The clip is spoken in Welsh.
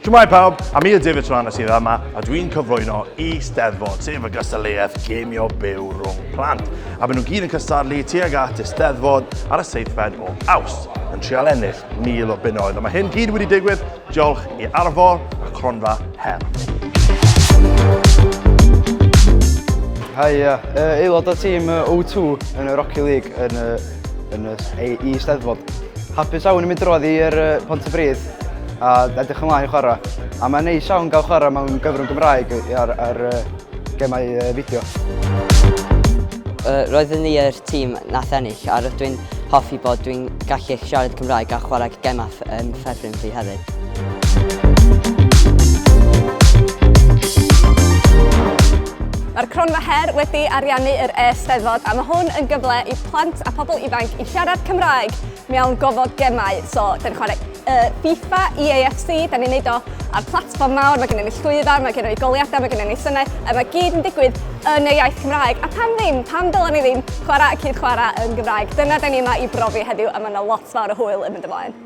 Shwmae pawb, a mi y David Rhan sydd yma, a dwi'n cyflwyno ESTEDDFOD, sef y gystadleuaeth gemio byw rhwng plant. A maen nhw gyd yn cystadlu tuag at ESTEDDFOD ar y 7th o Awst, yn trial ennill 1000 o bunnoedd. A mae hyn gyd wedi digwydd, diolch i ARFOR a Cronfa her. Haia, aelod o tîm O2 yn y Rocky League yn ESTEDDFOD. Hapus awn i mynd drodd i'r Mhontypridd a edrych ymlaen i chwarae. A mae'n neis iawn gael chwarae mewn gyfrwng Gymraeg ar gemau fideo. Roeddwn ni yr tîm nath ennill a dwi'n hoffi bod dwi'n gallu siarad Cymraeg a chwarae gemau yn ffefryn fi hefyd. Mae'r Cronfa her wedi ariannu yr ESTEDDFOD a mae hwn yn gyfle i plant a pobl ifanc i siarad Cymraeg mewn gofod gemau. So, da ni'n chwarae FIFA, EAFC, da ni'n neud o ar platfform mawr, mae gennym ni Llwyddo'n, mae gennym ni goliadau, mae gennym ni synnau, a mae gyd yn digwydd yn y iaith Cymraeg. A pam ddim? Pam dylen ni ddim chwarae a cyd chwarae yn Gymraeg? Dyna da ni yma i brofi heddiw a mae yna lot fawr o hwyl yn mynd ymlaen.